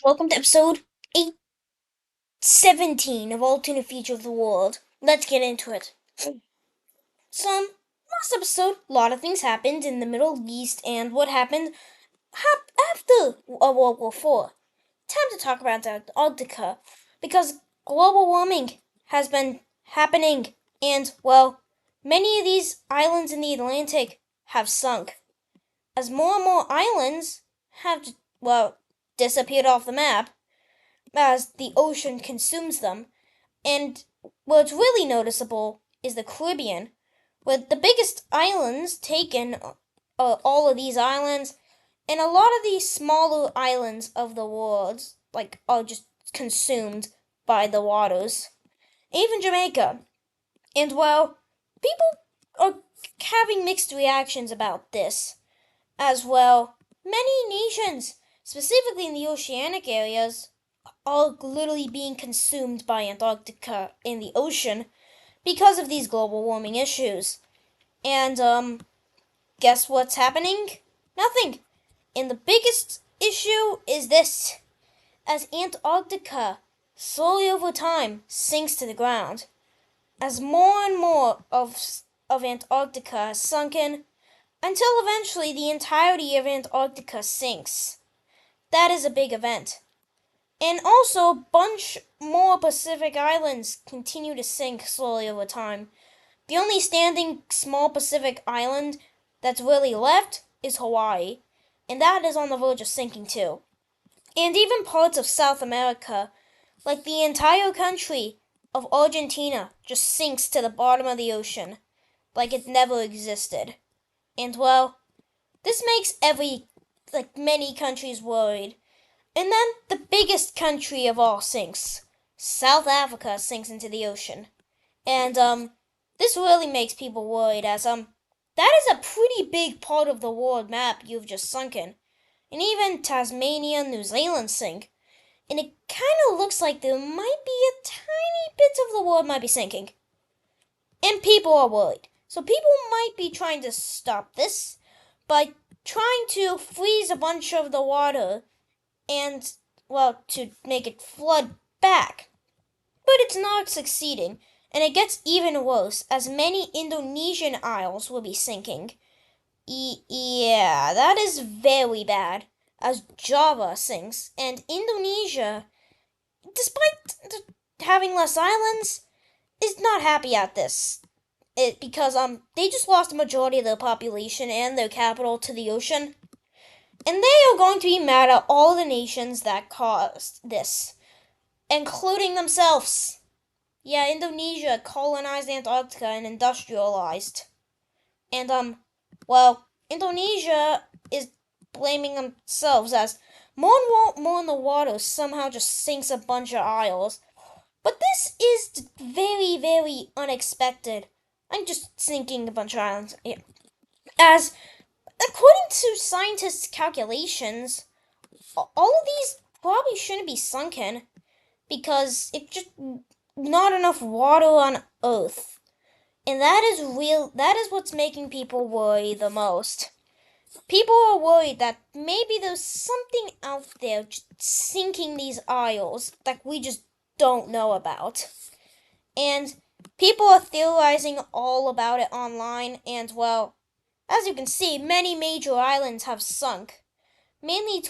Welcome to episode 817 of Alternate Future of the World. Let's get into it. So, last episode, a lot of things happened in the Middle East and what happened after World War IV. Time to talk about Antarctica because global warming has been happening and, well, many of these islands in the Atlantic have sunk. As more and more islands have, disappeared off the map, as the ocean consumes them. And what's really noticeable is the Caribbean, with the biggest islands taken, all of these islands, and a lot of these smaller islands of the world, are just consumed by the waters. Even Jamaica. And well, people are having mixed reactions about this. As well, many nations, specifically in the oceanic areas, are literally being consumed by Antarctica in the ocean because of these global warming issues. And, guess what's happening? Nothing. And the biggest issue is this: as Antarctica slowly over time sinks to the ground, as more and more of Antarctica has sunken, until eventually the entirety of Antarctica sinks. That is a big event. And also, a bunch more Pacific islands continue to sink slowly over time. The only standing small Pacific island that's really left is Hawaii, and that is on the verge of sinking too. And even parts of South America, like the entire country of Argentina, just sinks to the bottom of the ocean, like it never existed. And well, this makes many countries worried. And then the biggest country of all sinks. South Africa sinks into the ocean. And this really makes people worried as that is a pretty big part of the world map you've just sunken. And even Tasmania, New Zealand sink. And it kind of looks like there might be a tiny bit of the world might be sinking. And people are worried. So people might be trying to stop this by trying to freeze a bunch of the water and, well, to make it flood back. But it's not succeeding, and it gets even worse as many Indonesian isles will be sinking. Yeah, that is very bad, as Java sinks, and Indonesia, despite having less islands, is not happy at this. Because they just lost a majority of their population and their capital to the ocean. And they are going to be mad at all the nations that caused this, including themselves. Yeah, Indonesia colonized Antarctica and industrialized. And, Indonesia is blaming themselves as more and more in the water somehow just sinks a bunch of isles. But this is very, very unexpected. I'm just sinking a bunch of islands. Yeah. As according to scientists' calculations, all of these probably shouldn't be sunken because it's just not enough water on Earth. And that is what's making people worry the most. People are worried that maybe there's something out there just sinking these isles that we just don't know about. And people are theorizing all about it online, and well, as you can see, many major islands have sunk. Mainly,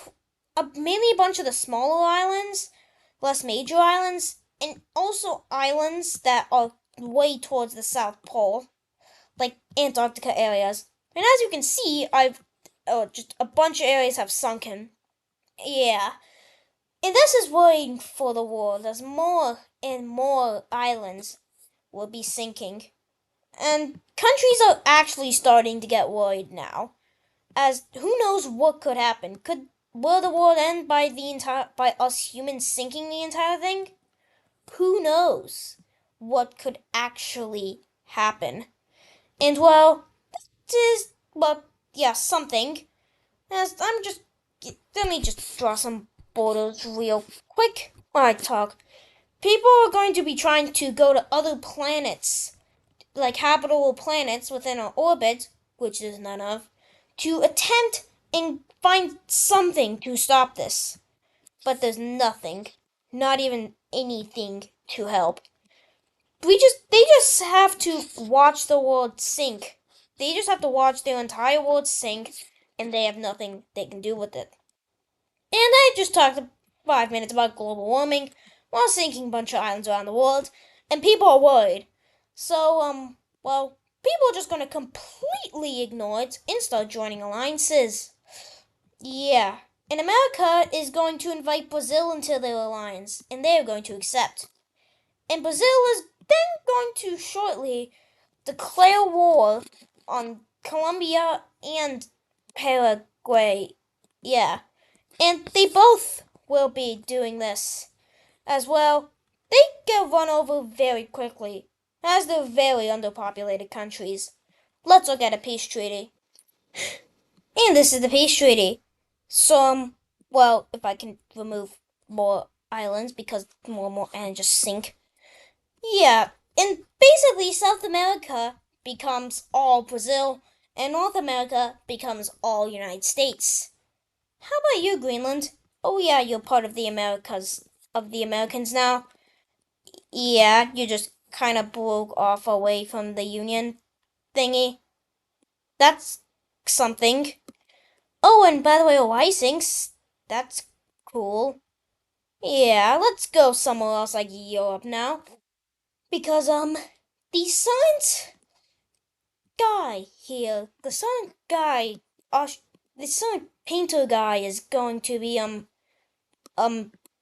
mainly a bunch of the smaller islands, less major islands, and also islands that are way towards the South Pole, like Antarctica areas. And as you can see, I've just a bunch of areas have sunken. Yeah, and this is worrying for the world as more and more islands will be sinking. And countries are actually starting to get worried now, as who knows what could happen? Will the world end by us humans sinking the entire thing? Who knows what could actually happen? And well, this is something. As I'm just let me just draw some borders real quick while I talk. People are going to be trying to go to other planets, like habitable planets within our orbit, which there's none of, to attempt and find something to stop this. but there's nothing, not even anything to help. They just have to watch the world sink. They just have to watch their entire world sink, and they have nothing they can do with it. And I just talked 5 minutes about global warming while sinking a bunch of islands around the world, and people are worried. So, well, people are just gonna completely ignore it and start joining alliances. Yeah, and America is going to invite Brazil into their alliance, and they are going to accept. And Brazil is then going to shortly declare war on Colombia and Paraguay. Yeah, and they both will be doing this as well. They get run over very quickly, as they're very underpopulated countries. Let's look at a peace treaty. And this is the peace treaty. Some, well, if I can remove more islands because more and just sink. Yeah, and basically South America becomes all Brazil, and North America becomes all United States. How about you, Greenland? Oh yeah, you're part of the Americans now. Yeah, you just kind of broke off away from the Union thingy. That's something. Oh, and by the way, Hawaii sinks. That's cool. Yeah, let's go somewhere else like Europe now. Because, the science guy here, the science guy, the science painter guy is going to be,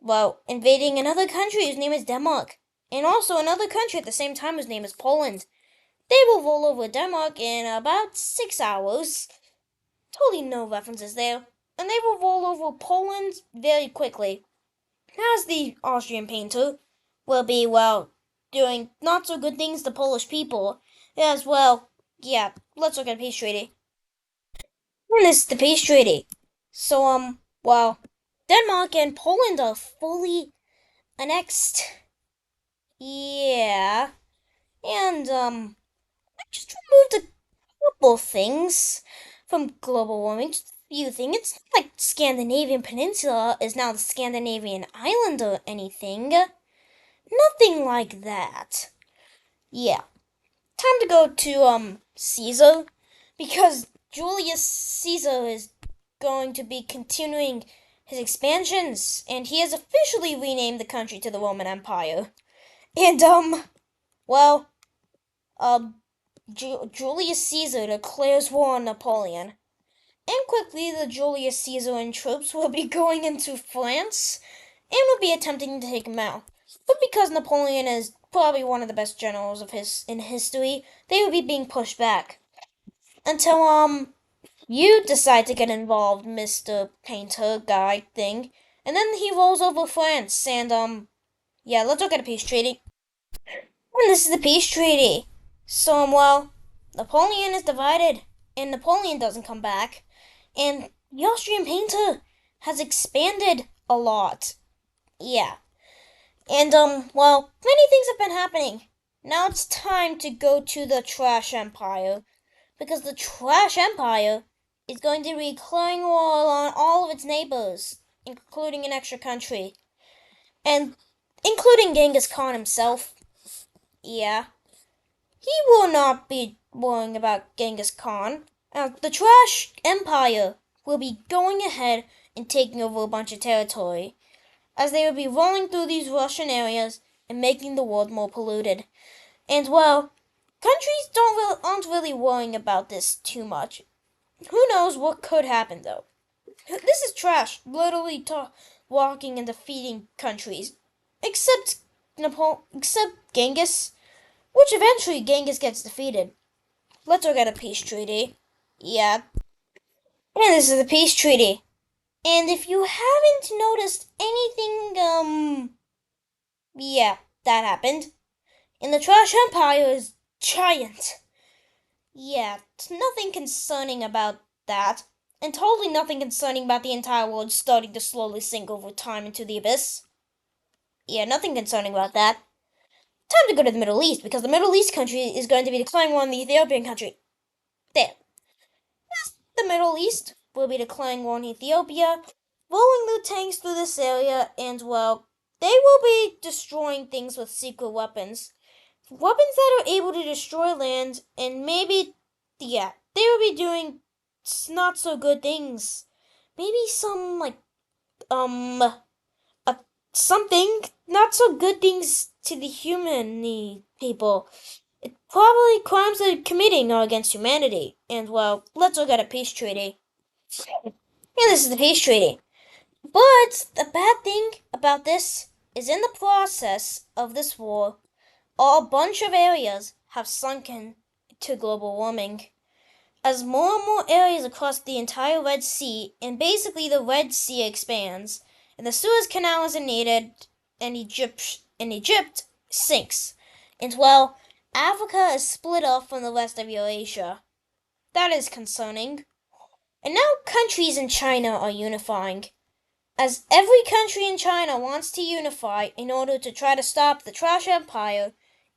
well, invading another country whose name is Denmark. And also another country at the same time whose name is Poland. They will roll over Denmark in about 6 hours. Totally no references there. And they will roll over Poland very quickly. As the Austrian painter will be, well, doing not so good things to Polish people. As well, yeah, let's look at the peace treaty. And this is the peace treaty. So, well, Denmark and Poland are fully annexed. Yeah. And, I just removed a couple things from global warming. Just a few things. It's not like Scandinavian Peninsula is now the Scandinavian island or anything. Nothing like that. Yeah. Time to go to Caesar because Julius Caesar is going to be continuing his expansions and he has officially renamed the country to the Roman Empire. And well, um Julius Caesar declares war on Napoleon. And quickly the Julius Caesarian troops will be going into France and will be attempting to take him out. But because Napoleon is probably one of the best generals of his in history, they will be being pushed back. Until you decide to get involved, Mr. Painter guy thing. And then he rolls over France and yeah, let's look at a peace treaty. And this is the peace treaty. So well, Napoleon is divided and Napoleon doesn't come back. And the Austrian painter has expanded a lot. Yeah. And well, many things have been happening. Now it's time to go to the Trash Empire. Because the Trash Empire is going to be declaring war on all of its neighbors, including an extra country. And including Genghis Khan himself. Yeah. He will not be worrying about Genghis Khan. The Trash Empire will be going ahead and taking over a bunch of territory, as they will be rolling through these Russian areas and making the world more polluted. And well, countries aren't really worrying about this too much. Who knows what could happen though? This is trash, literally walking and defeating countries, except except Genghis, which eventually Genghis gets defeated. Let's look at a peace treaty. Yeah, and this is a peace treaty. And if you haven't noticed anything, yeah, that happened. And the Trash Empire is giant. Yeah, nothing concerning about that. And totally nothing concerning about the entire world starting to slowly sink over time into the abyss. Yeah, nothing concerning about that. Time to go to the Middle East, because the Middle East country is going to be declaring war on the Ethiopian country. There. The Middle East will be declaring war on Ethiopia, rolling their tanks through this area, and well, they will be destroying things with secret weapons. Weapons that are able to destroy land, and maybe, yeah, they will be doing not so good things. Maybe some, like, uh, something, not so good things to the human people. It probably crimes they're committing are against humanity. And well, let's look at a peace treaty. And this is the peace treaty. But the bad thing about this is in the process of this war, a bunch of areas have sunken to global warming. As more and more areas across the entire Red Sea, and basically the Red Sea expands, and the Suez Canal isn't needed, and Egypt sinks. And well, Africa is split off from the rest of Eurasia. That is concerning. And now countries in China are unifying, as every country in China wants to unify in order to try to stop the trash empire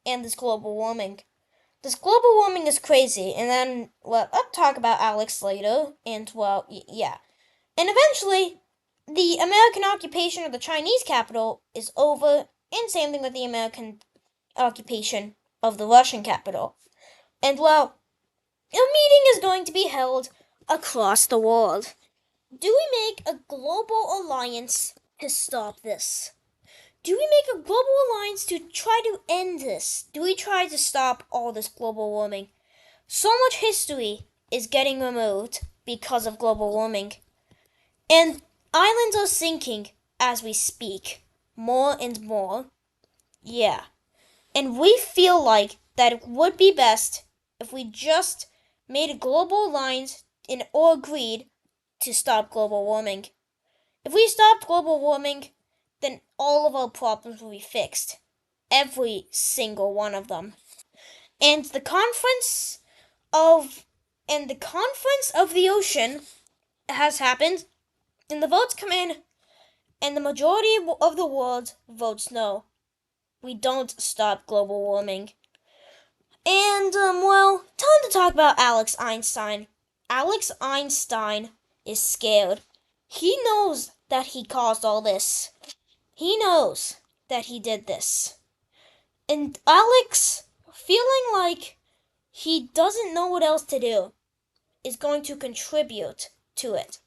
and this global warming. This global warming is crazy, and then, well, I'll talk about Alex later, and, well, yeah. And eventually, the American occupation of the Chinese capital is over, and same thing with the American occupation of the Russian capital. And, well, a meeting is going to be held across the world. Do we make a global alliance to stop this? Do we make a global alliance to try to end this? Do we try to stop all this global warming? So much history is getting removed because of global warming. And islands are sinking as we speak, more and more. Yeah. And we feel like that it would be best if we just made a global alliance or agreed to stop global warming. If we stopped global warming, then all of our problems will be fixed. Every single one of them. And the conference of the ocean has happened, and the votes come in, and the majority of the world votes no. We don't stop global warming. And well, time to talk about Alex Einstein. Alex Einstein is scared. He knows that he caused all this. He knows that he did this. And Alex, feeling like he doesn't know what else to do, is going to contribute to it.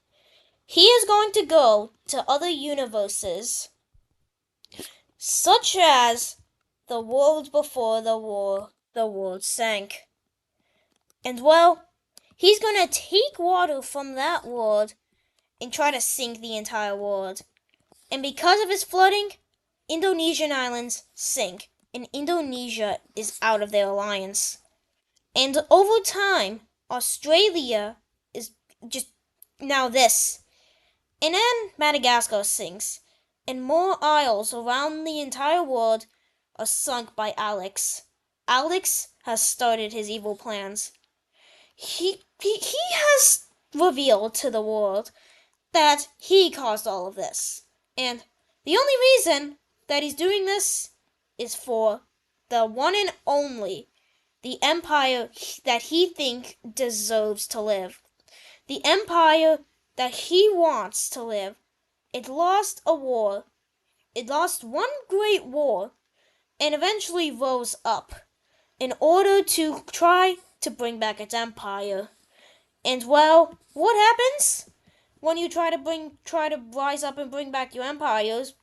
He is going to go to other universes, such as the world before the war, the world sank. And well, he's going to take water from that world and try to sink the entire world. And because of his flooding, Indonesian islands sink, and Indonesia is out of their alliance. And over time, Australia is just now this. And then Madagascar sinks, and more isles around the entire world are sunk by Alex. Alex has started his evil plans. He has revealed to the world that he caused all of this. And the only reason that he's doing this is for the one and only, the empire that he thinks deserves to live. The empire that he wants to live. It lost a war. It lost one great war and eventually rose up in order to try to bring back its empire. And well, what happens when you try to rise up and bring back your empires?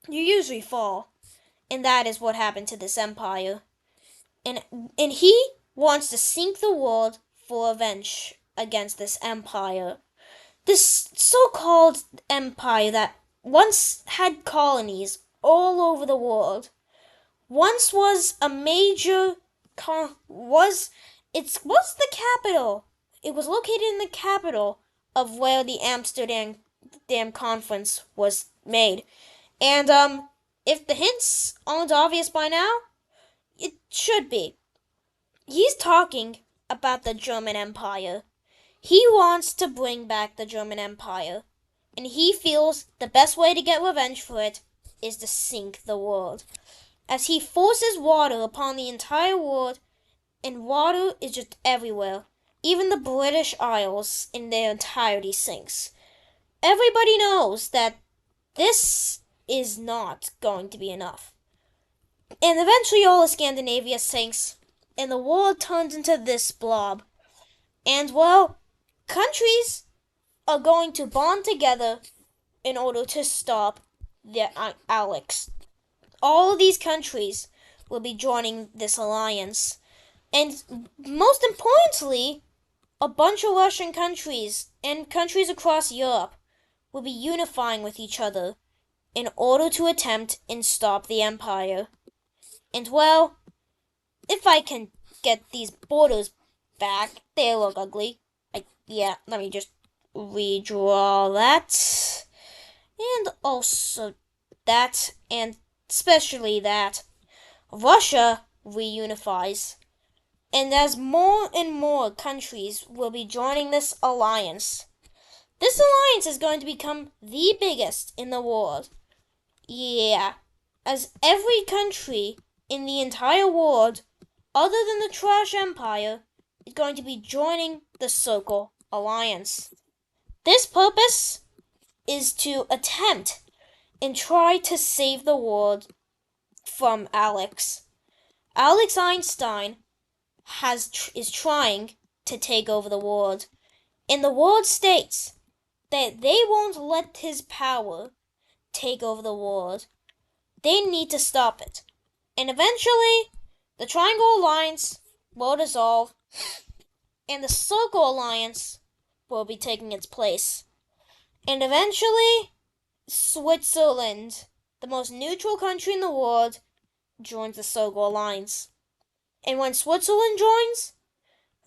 You usually fall. And that is what happened to this empire. And he wants to sink the world for revenge against this empire. This so-called empire that once had colonies all over the world, once was a major was the capital. It was located in the capital of where the Amsterdam Conference was made. And if the hints aren't obvious by now, it should be. He's talking about the German Empire. He wants to bring back the German Empire, and he feels the best way to get revenge for it is to sink the world, as he forces water upon the entire world, and water is just everywhere. Even the British Isles in their entirety sinks. everybody knows that this is not going to be enough. And eventually all of Scandinavia sinks, and the world turns into this blob. And well, countries are going to bond together in order to stop the Alex. All of these countries will be joining this alliance. And most importantly, a bunch of Russian countries and countries across Europe will be unifying with each other in order to attempt and stop the Empire. And well, if I can get these borders back, they look ugly. Let me just redraw that. And also that, and especially that. Russia reunifies. And as more and more countries will be joining this alliance is going to become the biggest in the world. Yeah, as every country in the entire world, other than the Trash Empire, is going to be joining the Circle Alliance. This purpose is to attempt and try to save the world from Alex. Alex Einstein is trying to take over the world, and the world states that they won't let his power take over the world. They need to stop it. And eventually, the Triangle Alliance will dissolve, and the Circle Alliance will be taking its place. And eventually, Switzerland, the most neutral country in the world, joins the Circle Alliance. And when Switzerland joins,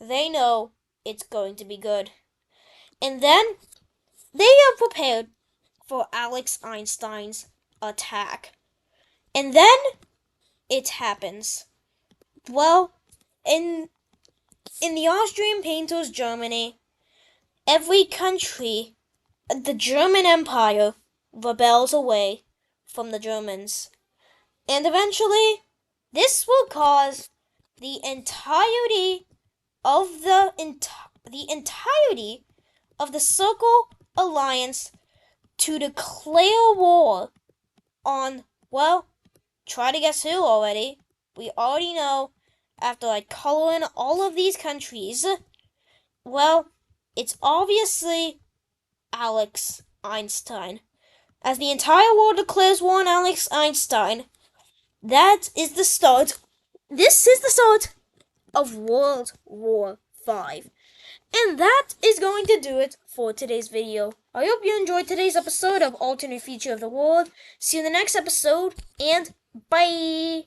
they know it's going to be good. And then, they are prepared for Alex Einstein's attack. And then, it happens. Well, in the Austrian painters' Germany, every country, the German Empire, rebels away from the Germans. And eventually, this will cause the entirety of the Circle Alliance to declare war on, well, try to guess who already. We already know after I color in all of these countries. Well, it's obviously Alex Einstein. As the entire world declares war on Alex Einstein, this is the start of World War V. And that is going to do it for today's video. I hope you enjoyed today's episode of Alternate Future of the World. See you in the next episode, and bye!